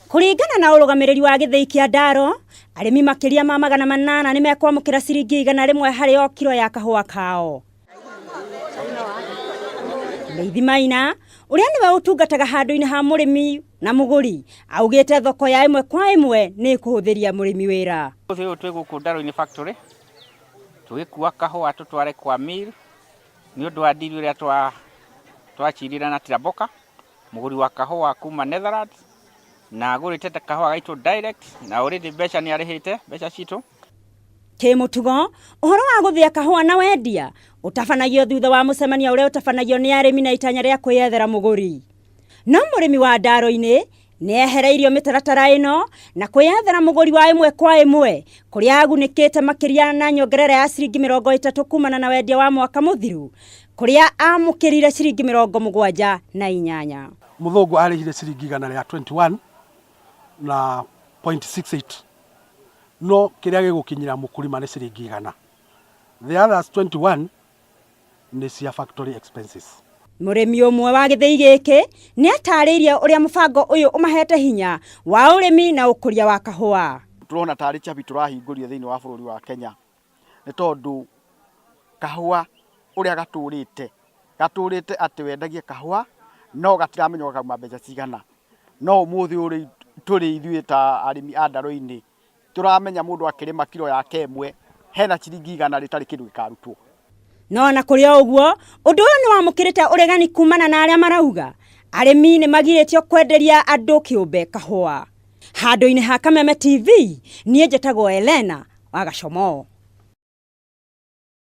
Kuringana na urugamiriri wa Githii kia Ndaro, arimi makiria ma magana manana ni mekwamukira ciringi igana rimwe hari o kiro ya kahua kao. Maina uria niwe utungataga handu-ini ha murimi na muguri augite thoko ya imwe kwa imwe ni kuhuthiria murimi wira. Uyu twiguku Ndaro-ini factory twikua kahua tutware kwa mill ni undu wa dili uria twachirira na tiraboka muguri wa kahua kuma Netherlands na agurite kahua gaito direct na already beca ni arihite beca citu. Kimutugo uhoro wa guthia kahua na wendia utafanagio thutha wa mucemanio uria utafanagio ni arimi na itanya ria kwiyethera muguri. No murimi wa Ndaro-ini ni ehereirio mitaratara ino na kwiyethera muguri wa imwe kwa imwe kuria agunikite makiria na nyongerera ya ciringi 30 kumana na wendia wa mwaka muthiru kuria amukirire ciringi 78. Muthungu arihire ciringi igana ria 21 na 0.68 no kiria gigukinyira mukurima ni ciringi igana. The others 21 ni cia factory expenses. Murimi umwe wa Githii giki ni atariirie uria mubango uyu umahete hinya wa urimi na ukuria wa kahua. Turona tari chabi turahingurio thiini wa bururi wa Kenya ni tondu kahua uria gaturite ati wendagie kahua no gatiramenywo kauma mbeca cigana. No umuthi uri turi ithuĩ ta arimi a Ndaro-ini turamenya mundu akirima kiro yake imwe hena ciringi igana ritari kindu gikarutwo. No na kuri oguo undu uyu ni wamukirite uregani kumana na aria marauga arimi ni magiritio kwenderia andu kiumbe kahua. Handu-ini ha Kameme TV nie njetagwo Elena wa Gachomo.